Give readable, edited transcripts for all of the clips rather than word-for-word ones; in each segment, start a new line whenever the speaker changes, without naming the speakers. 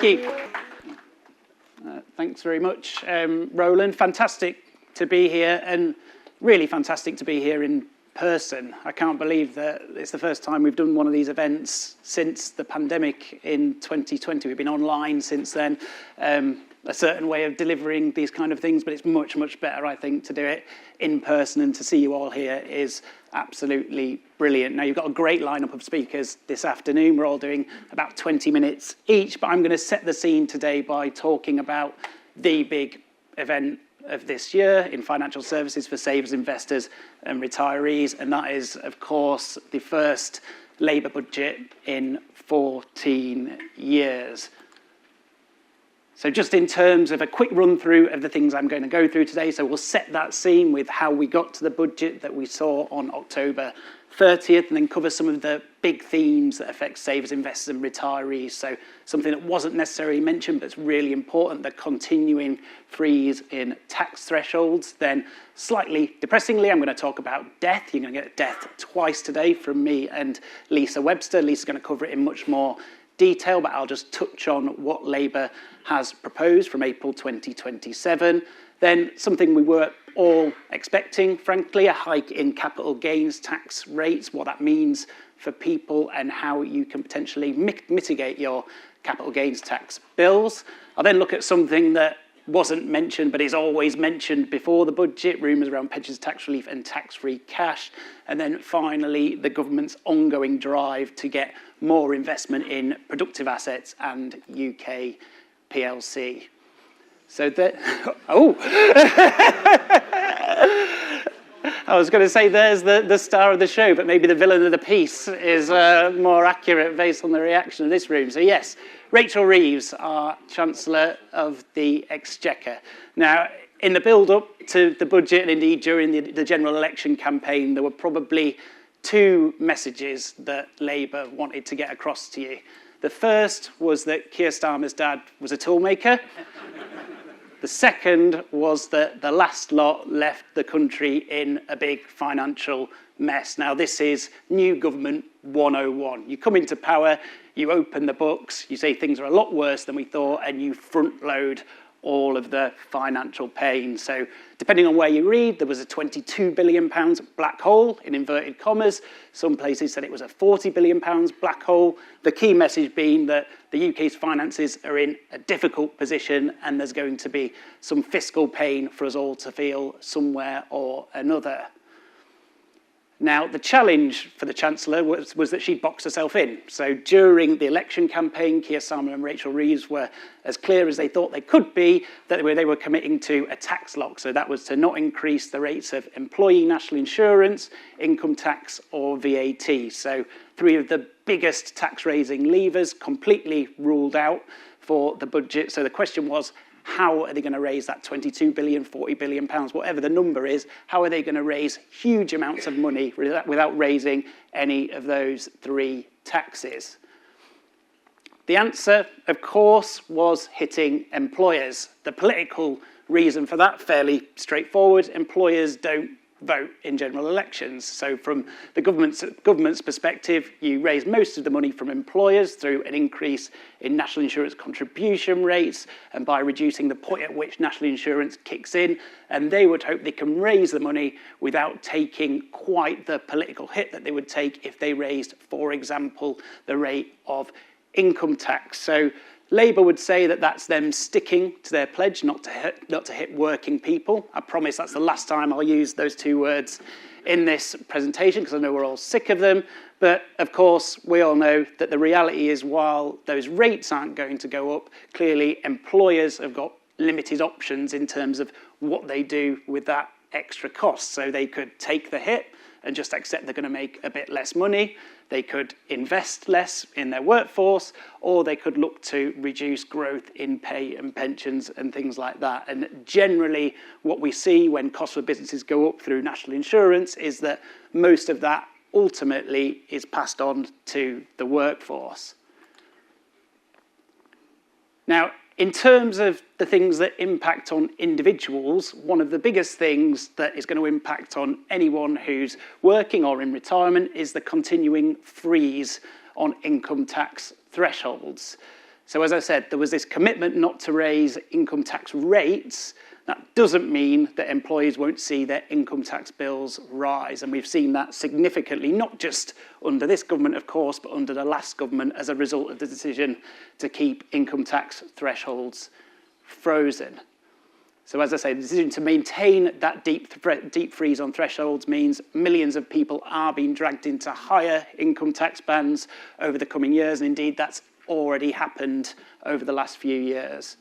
Thank you. Thanks very much, Roland. Fantastic to be here, and really fantastic to be here in person. I can't believe that it's the first time we've done one of these events since the pandemic in 2020. We've been online since then. A certain way of delivering these kind of things, but it's much, much better, I think, to do it in person, and to see you all here is absolutely brilliant. Now, you've got a great lineup of speakers this afternoon. We're all doing about 20 minutes each, but I'm going to set the scene today by talking about the big event of this year in financial services for savers, investors and retirees, and that is, of course, the first Labour budget in 14 years. So just in terms of a quick run through of the things I'm going to go through today, so we'll set that scene with how we got to the budget that we saw on October 30th, and then cover some of the big themes that affect savers, investors and retirees. So something that wasn't necessarily mentioned, but it's really important, the continuing freeze in tax thresholds. Then slightly depressingly, I'm going to talk about death. You're going to get death twice today from me and Lisa Webster. Lisa's going to cover it in much more detail, but I'll just touch on what Labour has proposed from April 2027. Then something we were all expecting, frankly, a hike in capital gains tax rates, what that means for people and how you can potentially mitigate your capital gains tax bills. I'll then look at something that wasn't mentioned, but is always mentioned before the budget, rumours around pensions tax relief and tax-free cash. And then finally, the government's ongoing drive to get more investment in productive assets and UK PLC. So that, I was going to say there's the star of the show, but maybe the villain of the piece is more accurate based on the reaction of this room. So yes, Rachel Reeves, our Chancellor of the Exchequer. Now, in the build-up to the budget, and indeed during the general election campaign, there were probably two messages that Labour wanted to get across to you. The first was that Keir Starmer's dad was a toolmaker. The second was that the last lot left the country in a big financial mess. Now, this is new government 101. You come into power, you open the books, you say things are a lot worse than we thought, and you front load all of the financial pain. So depending on where you read, there was a £22 billion black hole, in inverted commas. Some places said it was a £40 billion black hole. The key message being that the UK's finances are in a difficult position, and there's going to be some fiscal pain for us all to feel somewhere or another. Now, the challenge for the Chancellor was that she boxed herself in. So during the election campaign, Keir Starmer and Rachel Reeves were as clear as they thought they could be that they were committing to a tax lock. So that was to not increase the rates of employee national insurance, income tax or VAT. So three of the biggest tax-raising levers completely ruled out for the budget. So the question was, how are they going to raise that 22 billion, 40 billion pounds, whatever the number is? How are they going to raise huge amounts of money without raising any of those three taxes? The answer, of course, was hitting employers. The political reason for that, fairly straightforward. Employers don't vote in general elections. So from the government's perspective, you raise most of the money from employers through an increase in national insurance contribution rates and by reducing the point at which national insurance kicks in. And they would hope they can raise the money without taking quite the political hit that they would take if they raised, for example, the rate of income tax. So Labour would say that that's them sticking to their pledge not to hit working people. I promise that's the last time I'll use those two words in this presentation, because I know we're all sick of them. But of course, we all know that the reality is, while those rates aren't going to go up, clearly employers have got limited options in terms of what they do with that extra cost. So they could take the hit and just accept they're going to make a bit less money. They could invest less in their workforce, or they could look to reduce growth in pay and pensions and things like that. And generally, what we see when costs for businesses go up through national insurance is that most of that ultimately is passed on to the workforce. Now, in terms of the things that impact on individuals, one of the biggest things that is going to impact on anyone who's working or in retirement is the continuing freeze on income tax thresholds. So as I said, there was this commitment not to raise income tax rates. That doesn't mean that employees won't see their income tax bills rise. And we've seen that significantly, not just under this government, of course, but under the last government as a result of the decision to keep income tax thresholds frozen. So as I say, the decision to maintain that deep freeze on thresholds means millions of people are being dragged into higher income tax bands over the coming years. And indeed, that's already happened over the last few years.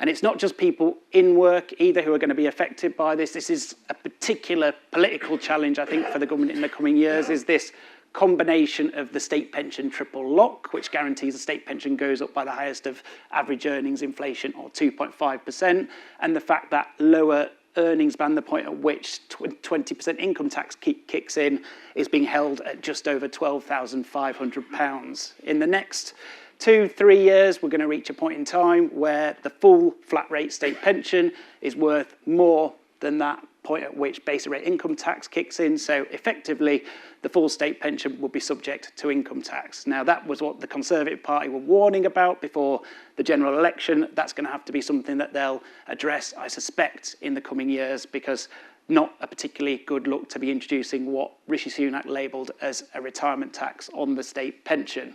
And it's not just people in work either who are going to be affected by this. This is a particular political challenge, I think, for the government in the coming years, is this combination of the state pension triple lock, which guarantees the state pension goes up by the highest of average earnings inflation, or 2.5%, and the fact that lower earnings band, the point at which 20% income tax kicks in, is being held at just over £12,500. In the next 2-3 years, we're going to reach a point in time where the full flat rate state pension is worth more than that point at which basic rate income tax kicks in. So effectively, the full state pension will be subject to income tax. Now, that was what the Conservative Party were warning about before the general election. That's going to have to be something that they'll address, I suspect, in the coming years, because not a particularly good look to be introducing what Rishi Sunak labelled as a retirement tax on the state pension.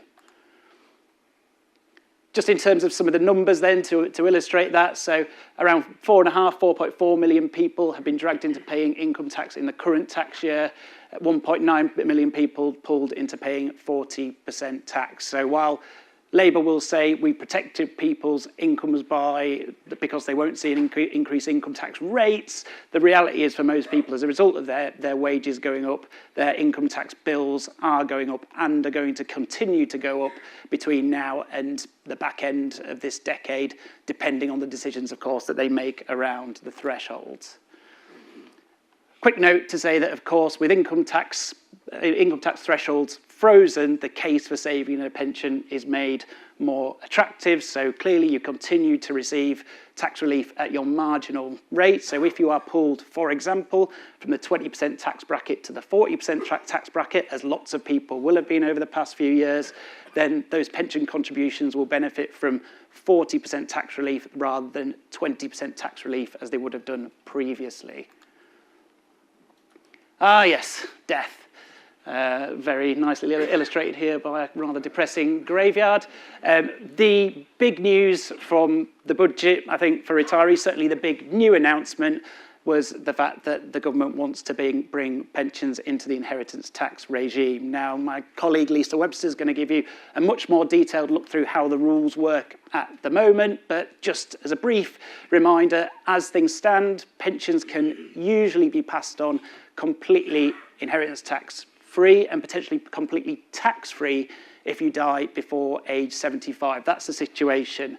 Just in terms of some of the numbers then to illustrate that, so around 4.4 million people have been dragged into paying income tax in the current tax year. 1.9 million people pulled into paying 40% tax. So while Labour will say we protected people's incomes because they won't see an increase in income tax rates, the reality is for most people, as a result of their wages going up, their income tax bills are going up and are going to continue to go up between now and the back end of this decade, depending on the decisions, of course, that they make around the thresholds. Quick note to say that, of course, with income tax thresholds frozen, the case for saving a pension is made more attractive. So clearly you continue to receive tax relief at your marginal rate. So if you are pulled, for example, from the 20% tax bracket to the 40% tax bracket, as lots of people will have been over the past few years, then those pension contributions will benefit from 40% tax relief rather than 20% tax relief as they would have done previously. Ah, yes, death. Very nicely illustrated here by a rather depressing graveyard. The big news from the budget, I think, for retirees, certainly the big new announcement, was the fact that the government wants to bring pensions into the inheritance tax regime. Now, my colleague Lisa Webster is going to give you a much more detailed look through how the rules work at the moment, but just as a brief reminder, as things stand, pensions can usually be passed on completely inheritance tax free and potentially completely tax-free if you die before age 75. That's the situation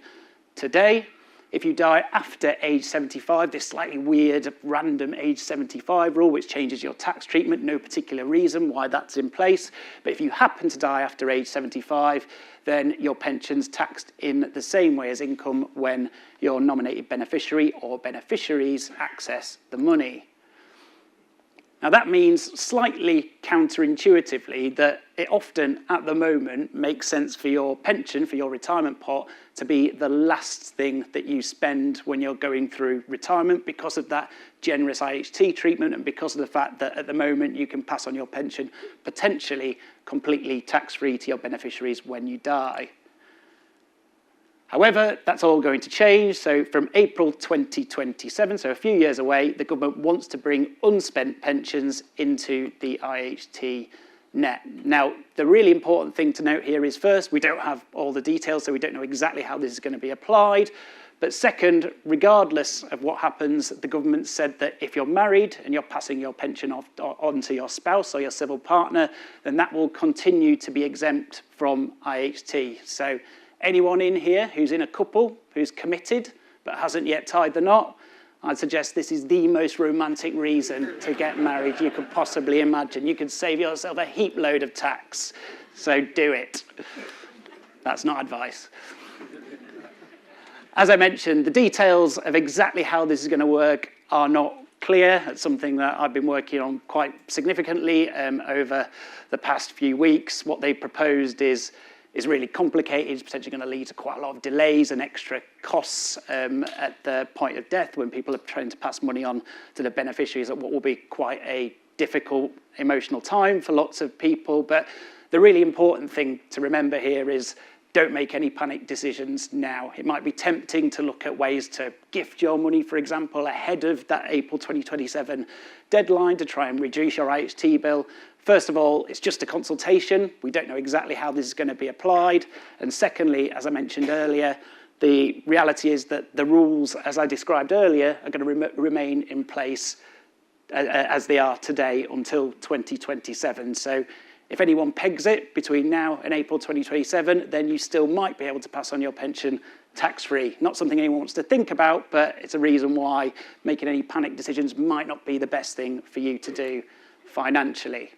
today. If you die after age 75, this slightly weird, random age 75 rule, which changes your tax treatment, no particular reason why that's in place. But if you happen to die after age 75, then your pension's taxed in the same way as income when your nominated beneficiary or beneficiaries access the money. Now, that means slightly counterintuitively that it often, at the moment, makes sense for your pension, for your retirement pot, to be the last thing that you spend when you're going through retirement because of that generous IHT treatment and because of the fact that at the moment you can pass on your pension potentially completely tax-free to your beneficiaries when you die. However, that's all going to change. So from April 2027, so a few years away, the government wants to bring unspent pensions into the IHT net. Now, the really important thing to note here is, first, we don't have all the details, so we don't know exactly how this is going to be applied. But second, regardless of what happens, the government said that if you're married and you're passing your pension on to your spouse or your civil partner, then that will continue to be exempt from IHT. So anyone in here who's in a couple, who's committed, but hasn't yet tied the knot, I'd suggest this is the most romantic reason to get married you could possibly imagine. You could save yourself a heap load of tax, so do it. That's not advice. As I mentioned, the details of exactly how this is going to work are not clear. It's something that I've been working on quite significantly over the past few weeks. What they proposed is is really complicated. It's potentially going to lead to quite a lot of delays and extra costs at the point of death when people are trying to pass money on to the beneficiaries at what will be quite a difficult emotional time for lots of people. But the really important thing to remember here is don't make any panic decisions now. It might be tempting to look at ways to gift your money, for example, ahead of that April 2027 deadline to try and reduce your IHT bill. First of all, it's just a consultation. We don't know exactly how this is going to be applied. And secondly, as I mentioned earlier, the reality is that the rules, as I described earlier, are going to remain in place as they are today until 2027. So if anyone pegs it between now and April 2027, then you still might be able to pass on your pension tax-free. Not something anyone wants to think about, but it's a reason why making any panic decisions might not be the best thing for you to do financially.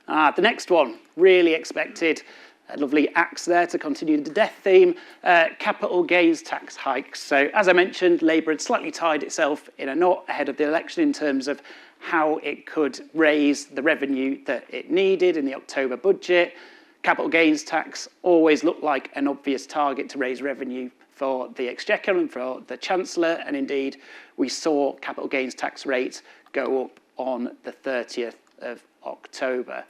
The next one, really expected. A lovely axe there to continue the death theme, capital gains tax hikes. So as I mentioned, Labour had slightly tied itself in a knot ahead of the election in terms of how it could raise the revenue that it needed in the October budget. Capital gains tax always looked like an obvious target to raise revenue for the Exchequer and for the Chancellor, and indeed we saw capital gains tax rates go up on the 30th of October.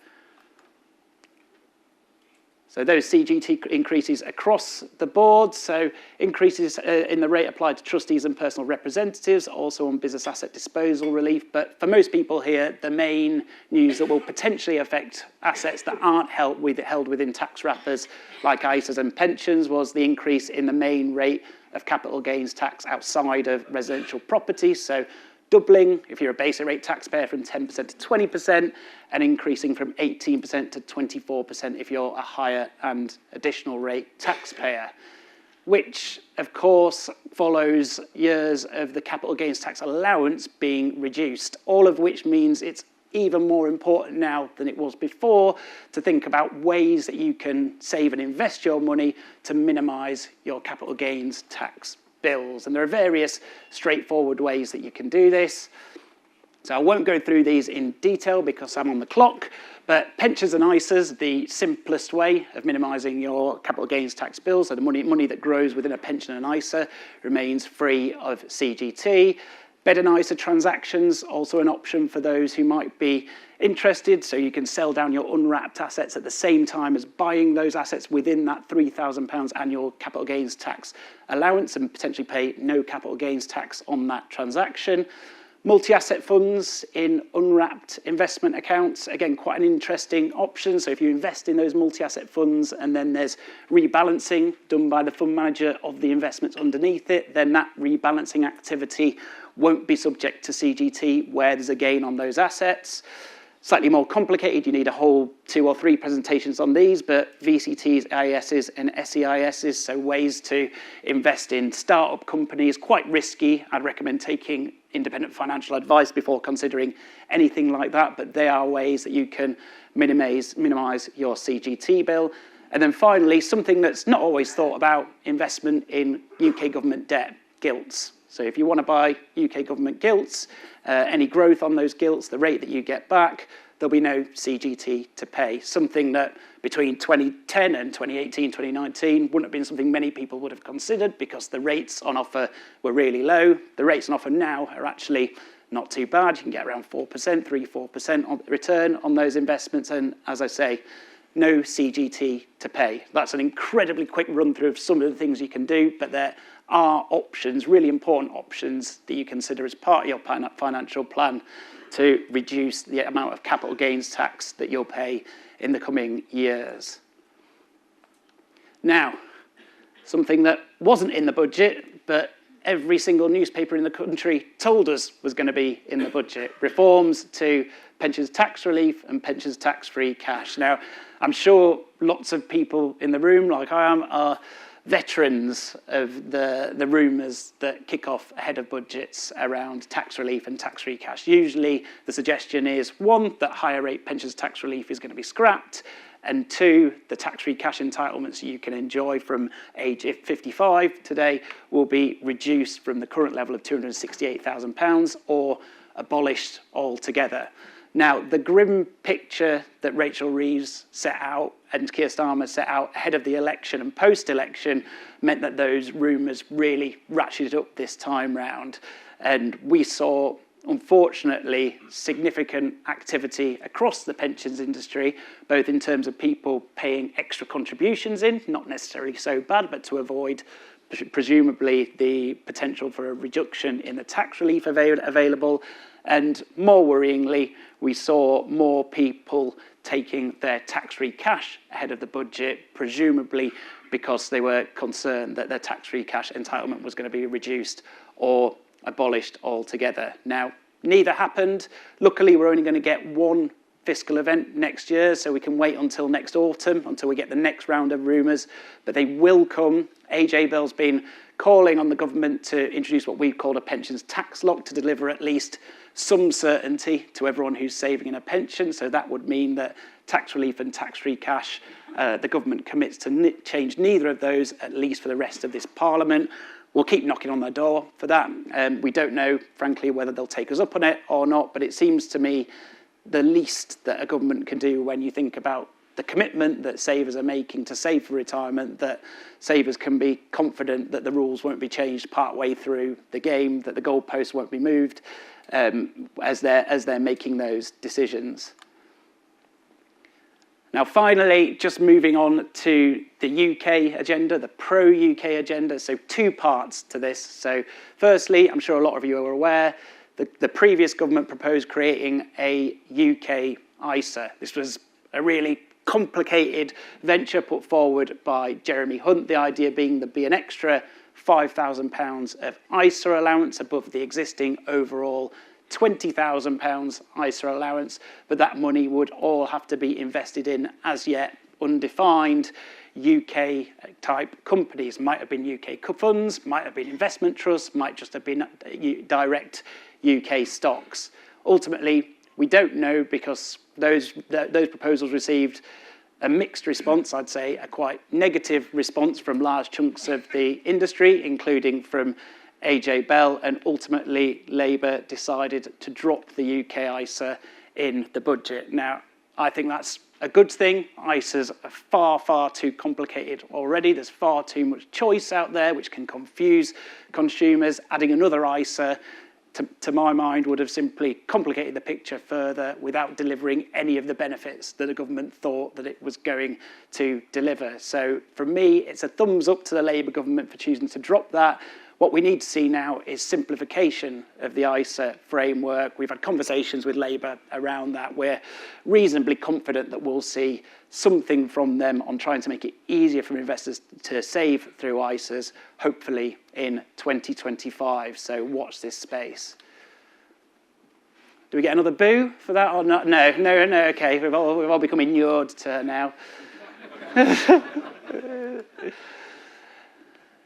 So those CGT increases across the board, so increases in the rate applied to trustees and personal representatives, also on business asset disposal relief. But for most people here, the main news that will potentially affect assets that aren't held within tax wrappers like ISAs and pensions was the increase in the main rate of capital gains tax outside of residential property. So doubling if you're a basic rate taxpayer from 10% to 20%, and increasing from 18% to 24% if you're a higher and additional rate taxpayer, which of course follows years of the capital gains tax allowance being reduced, all of which means it's even more important now than it was before to think about ways that you can save and invest your money to minimise your capital gains tax bills. And there are various straightforward ways that you can do this. So I won't go through these in detail because I'm on the clock, but pensions and ISAs, the simplest way of minimising your capital gains tax bills, so the money that grows within a pension and ISA remains free of CGT. Bed and ISA transactions, also an option for those who might be interested, so you can sell down your unwrapped assets at the same time as buying those assets within that £3,000 annual capital gains tax allowance and potentially pay no capital gains tax on that transaction. Multi-asset funds in unwrapped investment accounts, again, quite an interesting option. So if you invest in those multi-asset funds and then there's rebalancing done by the fund manager of the investments underneath it, then that rebalancing activity won't be subject to CGT where there's a gain on those assets. Slightly more complicated, you need a whole 2 or 3 presentations on these, but VCTs, AISs and SEISs, so ways to invest in startup companies, quite risky. I'd recommend taking independent financial advice before considering anything like that, but they are ways that you can minimise your CGT bill. And then finally, something that's not always thought about, investment in UK government debt, gilts. So if you want to buy UK government gilts, any growth on those gilts, the rate that you get back, there'll be no CGT to pay. Something that between 2010 and 2018, 2019 wouldn't have been something many people would have considered because the rates on offer were really low. The rates on offer now are actually not too bad. You can get around 4%, 3-4% on return on those investments. And as I say, no CGT to pay. That's an incredibly quick run through of some of the things you can do, but there are options, really important options that you consider as part of your financial plan to reduce the amount of capital gains tax that you'll pay in the coming years. Now, something that wasn't in the budget, but every single newspaper in the country told us was going to be in the budget, reforms to pensions tax relief and pensions tax-free cash. Now, I'm sure lots of people in the room, like I am, are veterans of the rumours that kick off ahead of budgets around tax relief and tax-free cash. Usually the suggestion is, 1, that higher rate pensions tax relief is going to be scrapped, and 2, the tax-free cash entitlements you can enjoy from age 55 today will be reduced from the current level of £268,000 or abolished altogether. Now, the grim picture that Rachel Reeves set out and Keir Starmer set out ahead of the election and post-election meant that those rumours really ratcheted up this time round. And we saw, unfortunately, significant activity across the pensions industry, both in terms of people paying extra contributions in, not necessarily so bad, but to avoid presumably the potential for a reduction in the tax relief available. And more worryingly, we saw more people taking their tax-free cash ahead of the budget, presumably because they were concerned that their tax-free cash entitlement was going to be reduced or abolished altogether. Now, neither happened. Luckily, we're only going to get one fiscal event next year, so we can wait until next autumn, until we get the next round of rumours, but they will come. AJ Bell's been calling on the government to introduce what we've called a pensions tax lock to deliver at least some certainty to everyone who's saving in a pension. So that would mean that tax relief and tax-free cash, the government commits to change neither of those, at least for the rest of this Parliament. We'll keep knocking on their door for that. We don't know, frankly, whether they'll take us up on it or not, but it seems to me the least that a government can do when you think about the commitment that savers are making to save for retirement, that savers can be confident that the rules won't be changed partway through the game, that the goalposts won't be moved as they're making those decisions. Now, finally, just moving on to the UK agenda, the pro-UK agenda. So two parts to this. So firstly, I'm sure a lot of you are aware, the previous government proposed creating a UK ISA. This was a really complicated venture put forward by Jeremy Hunt, the idea being there'd be an extra £5,000 of ISA allowance above the existing overall £20,000 ISA allowance, but that money would all have to be invested in as yet undefined UK-type companies. Might have been UK funds, might have been investment trusts, might just have been direct UK stocks. Ultimately, we don't know because those proposals received a mixed response, I'd say, a quite negative response from large chunks of the industry, including from AJ Bell, and ultimately Labour decided to drop the UK ISA in the budget. Now, I think that's a good thing. ISAs are far, far too complicated already. There's far too much choice out there, which can confuse consumers. Adding another ISA, to my mind, would have simply complicated the picture further without delivering any of the benefits that the government thought that it was going to deliver. So for me, it's a thumbs up to the Labour government for choosing to drop that. What we need to see now is simplification of the ISA framework. We've had conversations with Labour around that. We're reasonably confident that we'll see something from them on trying to make it easier for investors to save through ISAs, hopefully in 2025. So watch this space. Do we get another boo for that or not? No, okay. We've all become inured to now.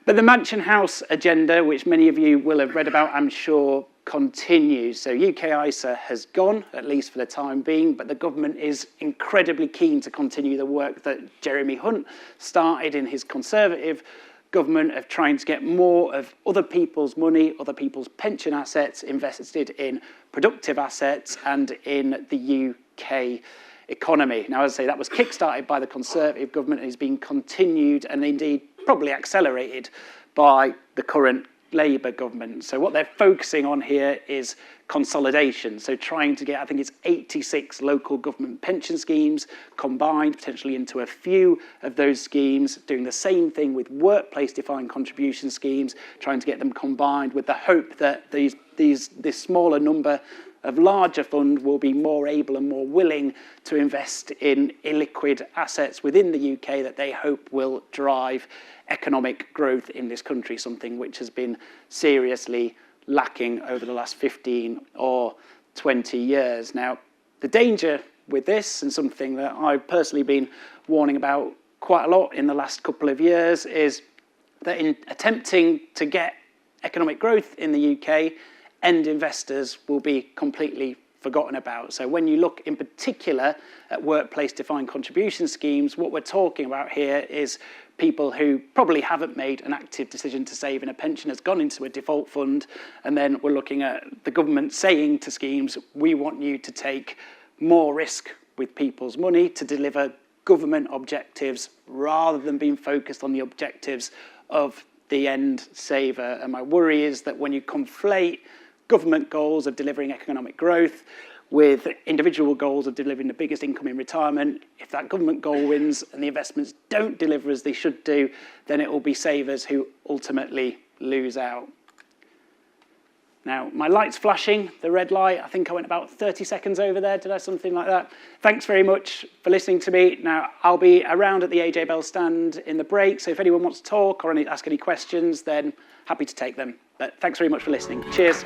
But the Mansion House agenda, which many of you will have read about, I'm sure, continues. So UK ISA has gone, at least for the time being, but the government is incredibly keen to continue the work that Jeremy Hunt started in his Conservative government of trying to get more of other people's money, other people's pension assets invested in productive assets and in the UK economy. Now, as I say, that was kick-started by the Conservative government and is being continued and indeed probably accelerated by the current Labour government. So what they're focusing on here is consolidation. So trying to get, I think it's 86 local government pension schemes combined potentially into a few of those schemes, doing the same thing with workplace defined contribution schemes, trying to get them combined with the hope that this smaller number of larger fund will be more able and more willing to invest in illiquid assets within the UK that they hope will drive economic growth in this country, something which has been seriously lacking over the last 15 or 20 years. Now, the danger with this, and something that I've personally been warning about quite a lot in the last couple of years, is that in attempting to get economic growth in the UK, end investors will be completely forgotten about. So when you look in particular at workplace defined contribution schemes, what we're talking about here is people who probably haven't made an active decision to save in a pension, has gone into a default fund, and then we're looking at the government saying to schemes, we want you to take more risk with people's money to deliver government objectives rather than being focused on the objectives of the end saver. And my worry is that when you conflate government goals of delivering economic growth with individual goals of delivering the biggest income in retirement, if that government goal wins and the investments don't deliver as they should do, then it will be savers who ultimately lose out. Now, my light's flashing, the red light. I think I went about 30 seconds over there. Did I? Something like that. Thanks very much for listening to me. Now, I'll be around at the AJ Bell stand in the break, so if anyone wants to talk or ask any questions, then happy to take them. But thanks very much for listening. Cheers.